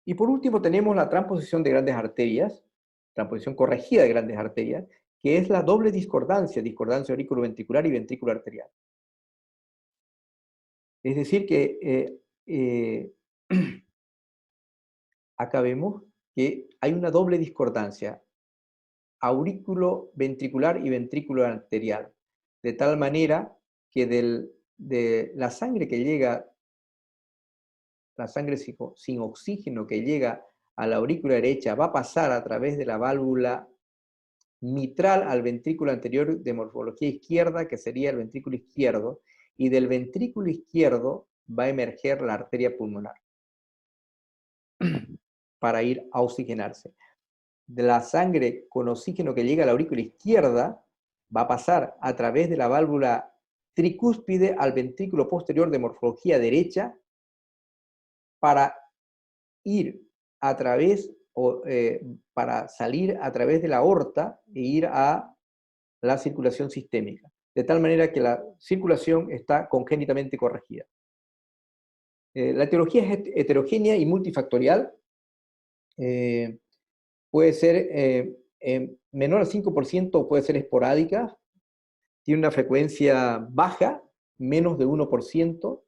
Y por último tenemos la transposición de grandes arterias, transposición corregida de grandes arterias, que es la doble discordancia, discordancia auriculoventricular y ventrículo arterial. Es decir que acá vemos que hay una doble discordancia, aurículo ventricular y ventrículo arterial, de tal manera que de la sangre que llega, la sangre sin oxígeno que llega a la aurícula derecha va a pasar a través de la válvula mitral al ventrículo anterior de morfología izquierda, que sería el ventrículo izquierdo, y del ventrículo izquierdo va a emerger la arteria pulmonar para ir a oxigenarse. De la sangre con oxígeno que llega a la aurícula izquierda va a pasar a través de la válvula tricúspide al ventrículo posterior de morfología derecha para ir a través, para salir a través de la aorta e ir a la circulación sistémica, de tal manera que la circulación está congénitamente corregida. La etiología es heterogénea y multifactorial. Puede ser menor al 5% o puede ser esporádica, tiene una frecuencia baja, menos de 1%,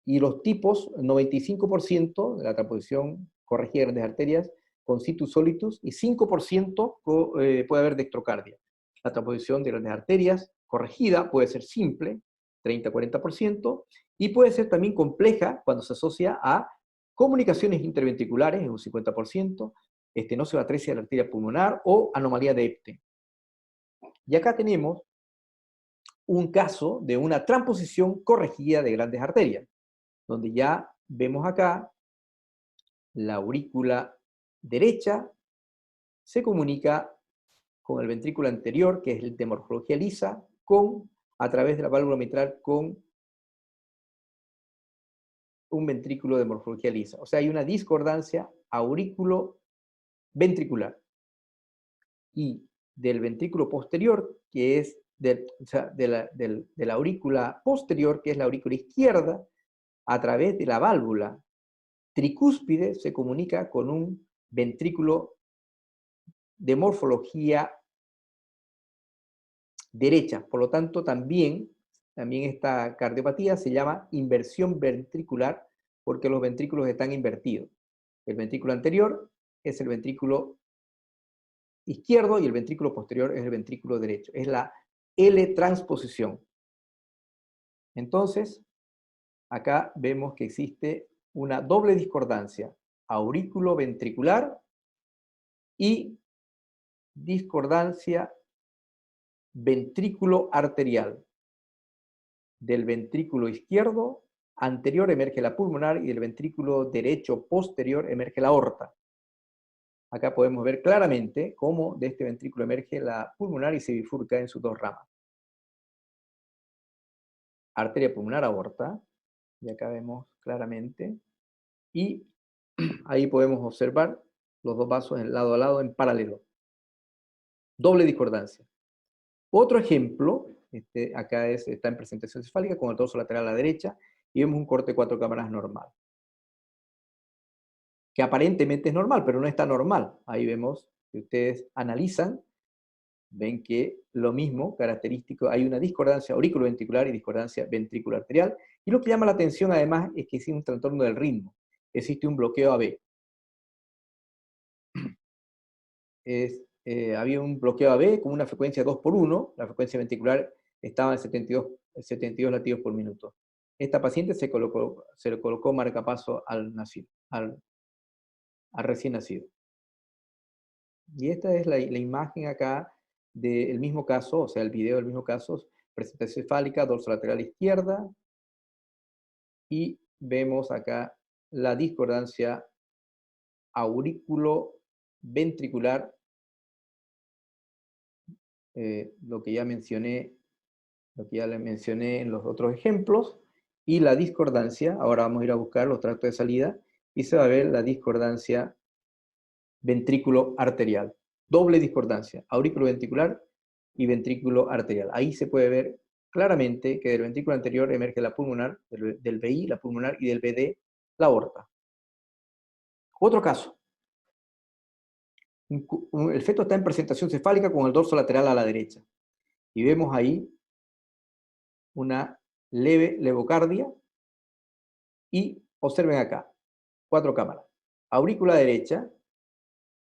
y los tipos, 95% de la transposición corregida de grandes arterias con situs solitus, y 5% puede haber dextrocardia. La transposición de grandes arterias corregida puede ser simple, 30-40%, y puede ser también compleja cuando se asocia a comunicaciones interventriculares, en un 50%, estenosis-atresia de la arteria pulmonar o anomalía de Ebden. Y acá tenemos un caso de una transposición corregida de grandes arterias, donde ya vemos acá la aurícula derecha se comunica con el ventrículo anterior, que es el de morfología lisa, a través de la válvula mitral con un ventrículo de morfología lisa. O sea, hay una discordancia aurículo-ventricular. Y del ventrículo posterior, que es de la aurícula posterior, que es la aurícula izquierda, a través de la válvula tricúspide se comunica con un ventrículo de morfología derecha. Por lo tanto, también esta cardiopatía se llama inversión ventricular porque los ventrículos están invertidos. El ventrículo anterior es el ventrículo izquierdo y el ventrículo posterior es el ventrículo derecho. Es la L-transposición. Entonces, acá vemos que existe una doble discordancia aurículo-ventricular y discordancia ventrículo arterial. Del ventrículo izquierdo anterior emerge la pulmonar y del ventrículo derecho posterior emerge la aorta. Acá podemos ver claramente cómo de este ventrículo emerge la pulmonar y se bifurca en sus dos ramas. Arteria pulmonar, aorta, y acá vemos claramente. Y ahí podemos observar los dos vasos en lado a lado en paralelo. Doble discordancia. Otro ejemplo, acá está en presentación cefálica con el torso lateral a la derecha y vemos un corte de 4 cámaras normal. Que aparentemente es normal, pero no está normal. Ahí vemos, si ustedes analizan, ven que lo mismo, característico, hay una discordancia auriculoventricular y discordancia ventricular arterial, y lo que llama la atención además es que existe un trastorno del ritmo, existe un bloqueo AB. Había un bloqueo AB con una frecuencia 2/1, la frecuencia ventricular estaba en 72 latidos por minuto. Esta paciente se le colocó marcapaso al recién nacido. Y esta es la imagen acá del mismo caso, o sea, el video del mismo caso, presentación cefálica, dorsolateral izquierda, y vemos acá la discordancia aurículo-ventricular, lo que ya le mencioné en los otros ejemplos, y la discordancia, ahora vamos a ir a buscar los tractos de salida, y se va a ver la discordancia ventrículo arterial. Doble discordancia, aurículo ventricular y ventrículo arterial. Ahí se puede ver claramente que del ventrículo anterior emerge la pulmonar, del VI, la pulmonar, y del VD, la aorta. Otro caso. El feto está en presentación cefálica con el dorso lateral a la derecha. Y vemos ahí una leve levocardia. Y observen acá, 4 cámaras. Aurícula derecha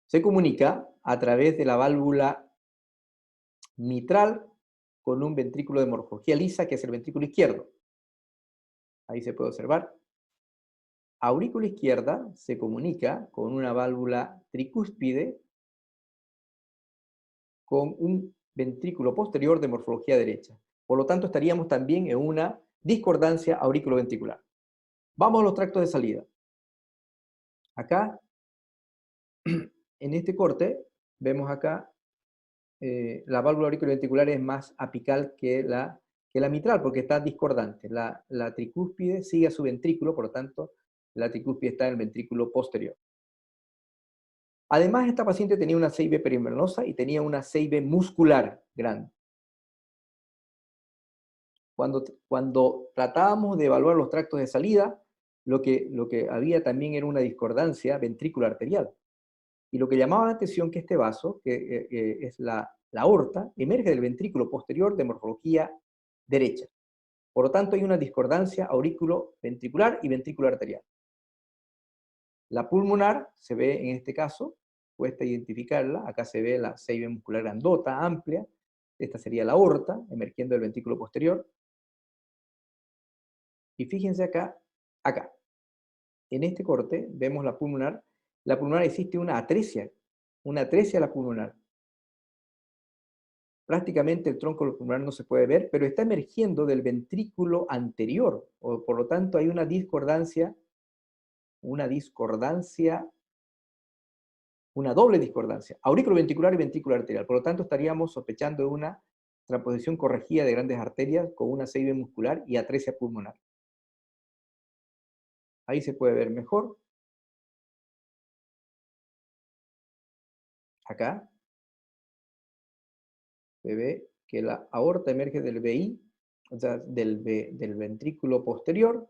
se comunica a través de la válvula mitral con un ventrículo de morfología lisa, que es el ventrículo izquierdo. Ahí se puede observar. Aurícula izquierda se comunica con una válvula tricúspide con un ventrículo posterior de morfología derecha. Por lo tanto, estaríamos también en una discordancia auriculoventricular. Vamos a los tractos de salida. Acá, en este corte, vemos acá la válvula auriculoventricular es más apical que la mitral, porque está discordante. La tricúspide sigue a su ventrículo, por lo tanto, la tricúspide está en el ventrículo posterior. Además, esta paciente tenía una CIB perimembranosa y tenía una CIB muscular grande. Cuando tratábamos de evaluar los tractos de salida, lo que había también era una discordancia ventrículo arterial. Y lo que llamaba la atención que este vaso, que es la aorta, emerge del ventrículo posterior de morfología derecha. Por lo tanto, hay una discordancia auriculo-ventricular y ventrículo arterial. La pulmonar se ve en este caso, cuesta identificarla, acá se ve la CIB muscular grandota, amplia, esta sería la aorta, emergiendo del ventrículo posterior. Y fíjense acá, en este corte vemos la pulmonar existe una atresia a la pulmonar. Prácticamente el tronco pulmonar no se puede ver, pero está emergiendo del ventrículo anterior, por lo tanto hay una discordancia, una doble discordancia, auriculoventricular y ventrículo arterial. Por lo tanto estaríamos sospechando de una transposición corregida de grandes arterias con una CIB muscular y atresia pulmonar. Ahí se puede ver mejor. Acá se ve que la aorta emerge del VI, o sea, del ventrículo posterior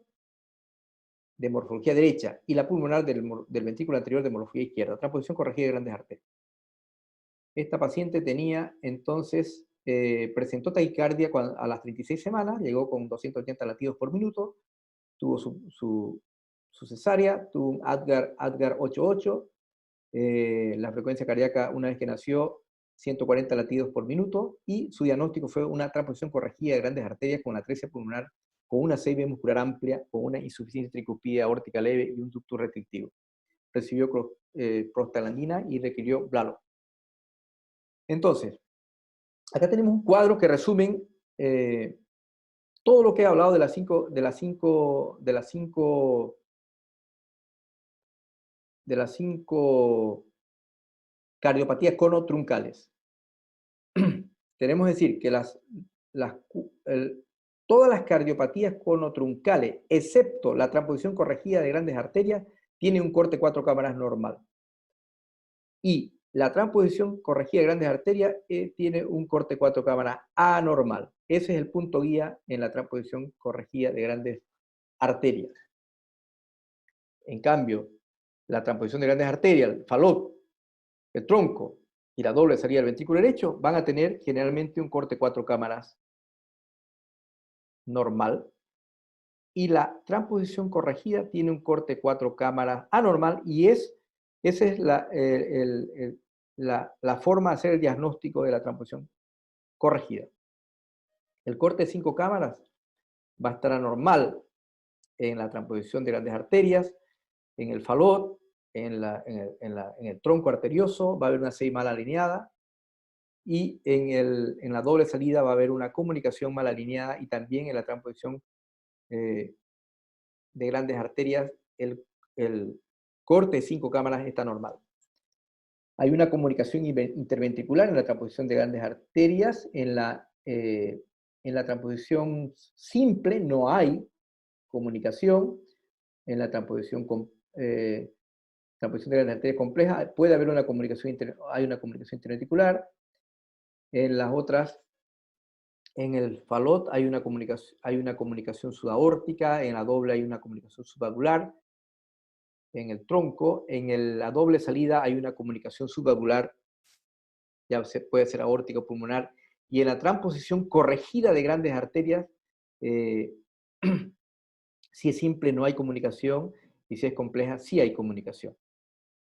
de morfología derecha y la pulmonar del ventrículo anterior de morfología izquierda. Transposición corregida de grandes arterias. Esta paciente tenía entonces, presentó taquicardia a las 36 semanas, llegó con 280 latidos por minuto, tuvo su cesárea, tuvo un Adgar 8.8, la frecuencia cardíaca una vez que nació 140 latidos por minuto, y su diagnóstico fue una transposición corregida de grandes arterias con atresia pulmonar, con una CIB muscular amplia, con una insuficiencia tricuspide aórtica leve y un ducto restrictivo. Recibió prostaglandina y requirió Blalo. Entonces, acá tenemos un cuadro que resumen todo lo que he hablado de las cinco cardiopatías conotruncales. Tenemos que decir que todas las cardiopatías conotruncales, excepto la transposición corregida de grandes arterias, tienen un corte 4 cámaras normal. Y la transposición corregida de grandes arterias tiene un corte 4 cámaras anormal. Ese es el punto guía en la transposición corregida de grandes arterias. En cambio, la transposición de grandes arterias, el falot, el tronco y la doble salida del ventrículo derecho van a tener generalmente un corte 4 cámaras normal. Y la transposición corregida tiene un corte 4 cámaras anormal, y esa es la forma de hacer el diagnóstico de la transposición corregida. El corte 5 cámaras va a estar anormal en la transposición de grandes arterias, en el falot, en el tronco arterioso va a haber una CI mal alineada, y en la doble salida va a haber una comunicación mal alineada, y también en la transposición de grandes arterias el corte de 5 cámaras está normal. Hay una comunicación interventricular en la transposición de grandes arterias. En la transposición simple no hay comunicación. En la transposición de grandes arterias compleja puede haber una comunicación, hay una comunicación interventricular. En las otras, en el falot hay una comunicación subaórtica, en la doble hay una comunicación subvalvular. en el tronco. En la doble salida hay una comunicación subvalvular, puede ser aórtica o pulmonar. Y en la transposición corregida de grandes arterias, si es simple no hay comunicación, y si es compleja sí hay comunicación.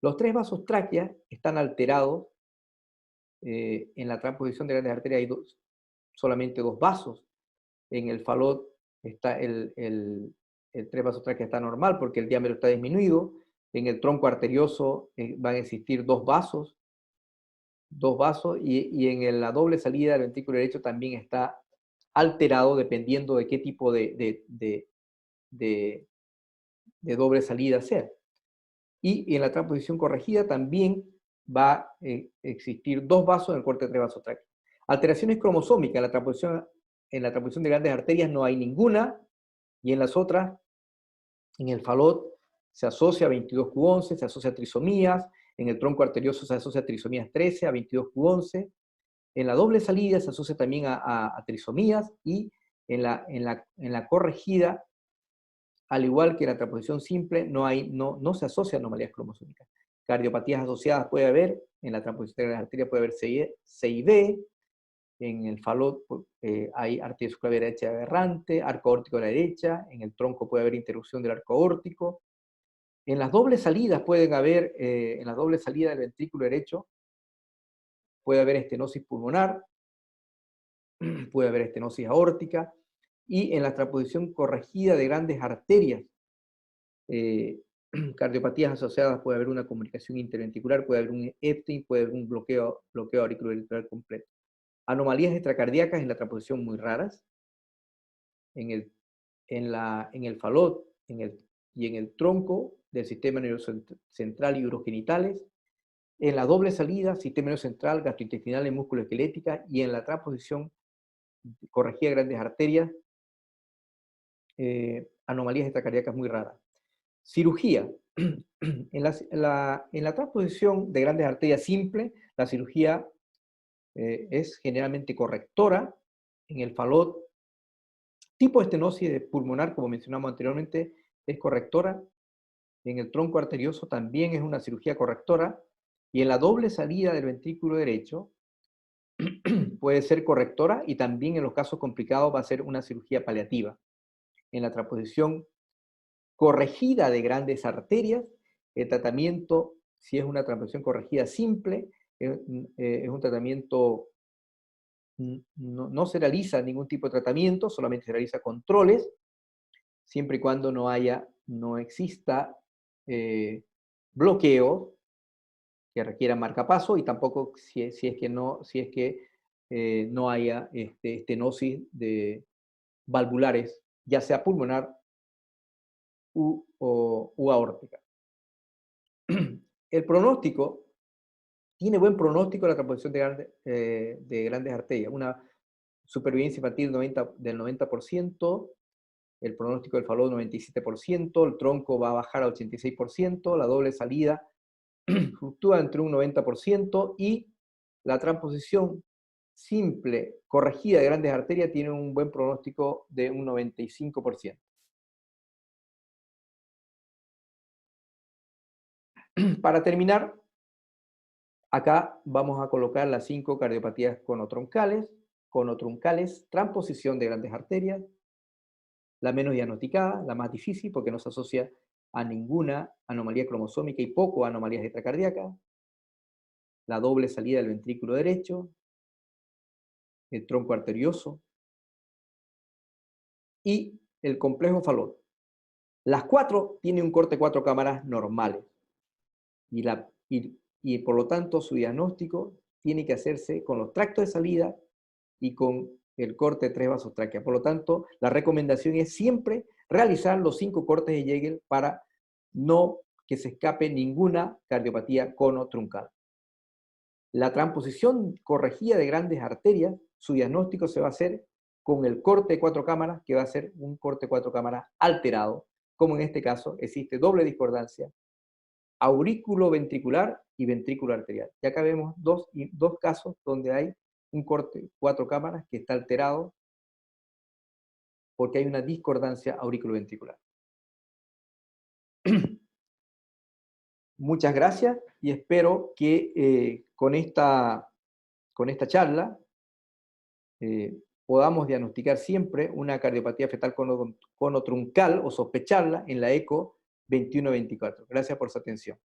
Los tres vasos tráqueas están alterados. En la transposición de grandes arterias hay solamente dos vasos. En el falot está el tres vasos tráquea está normal porque el diámetro está disminuido. En el tronco arterioso van a existir dos vasos, y en la doble salida del ventrículo derecho también está alterado dependiendo de qué tipo de doble salida sea. Y en la transposición corregida también va a existir dos vasos en el corte de tres vasos tráqueos. Alteraciones cromosómicas en la transposición de grandes arterias no hay ninguna, y en las otras, en el falot se asocia a 22q11, se asocia a trisomías, en el tronco arterioso se asocia a trisomías 13, a 22q11, en la doble salida se asocia también a trisomías, y en la corregida, al igual que en la transposición simple, no se asocia a anomalías cromosómicas. Cardiopatías asociadas puede haber, en la transposición de las arterias puede haber C y B, en el falot hay arteria subclavia derecha aberrante, arco aórtico a la derecha, en el tronco puede haber interrupción del arco aórtico. En las dobles salidas pueden haber, en la doble salida del ventrículo derecho, puede haber estenosis pulmonar, puede haber estenosis aórtica, y en la transposición corregida de grandes arterias, cardiopatías asociadas, puede haber una comunicación interventricular, puede haber un EPTIN, puede haber un bloqueo auriculoventricular completo. Anomalías extracardíacas en la transposición muy raras. En el falot y en el tronco del sistema nervioso central y urogenitales. En la doble salida, sistema nervioso central, gastrointestinal y musculoesquelética. Y en la transposición corregida de grandes arterias, anomalías extracardíacas muy raras. Cirugía. En la transposición de grandes arterias simple, la cirugía es generalmente correctora. En el falot, tipo de estenosis pulmonar, como mencionamos anteriormente, es correctora. En el tronco arterioso también es una cirugía correctora. Y en la doble salida del ventrículo derecho puede ser correctora, y también en los casos complicados va a ser una cirugía paliativa. En la transposición corregida de grandes arterias, el tratamiento, si es una transposición corregida simple, es un tratamiento, no se realiza ningún tipo de tratamiento, solamente se realiza controles, siempre y cuando no exista bloqueo que requiera marcapaso, y tampoco si es que no haya estenosis valvulares, ya sea pulmonar u aórtica. El pronóstico, tiene buen pronóstico la transposición de grandes arterias, una supervivencia infantil del 90%, el pronóstico del falot 97%, el tronco va a bajar a 86%, la doble salida fluctúa entre un 90%, y la transposición simple corregida de grandes arterias tiene un buen pronóstico de un 95%. Para terminar, acá vamos a colocar las 5 cardiopatías conotroncales, transposición de grandes arterias, la menos diagnosticada, la más difícil porque no se asocia a ninguna anomalía cromosómica y poco a anomalías extracardíacas, la doble salida del ventrículo derecho, el tronco arterioso y el complejo falot. Las 4 tienen un corte 4 cámaras normales, y por lo tanto su diagnóstico tiene que hacerse con los tractos de salida y con el corte de 3 vasos tráquea. Por lo tanto, la recomendación es siempre realizar los 5 cortes de Jegel para no que se escape ninguna cardiopatía conotruncal. La transposición corregida de grandes arterias, su diagnóstico se va a hacer con el corte de 4 cámaras, que va a ser un corte de 4 cámaras alterado, como en este caso existe doble discordancia, aurículo ventricular y ventrículo arterial. Y acá vemos dos casos donde hay un corte 4 cámaras que está alterado porque hay una discordancia auriculoventricular. Muchas gracias y espero que con esta charla podamos diagnosticar siempre una cardiopatía fetal conotruncal o sospecharla en la eco 21-24. Gracias por su atención.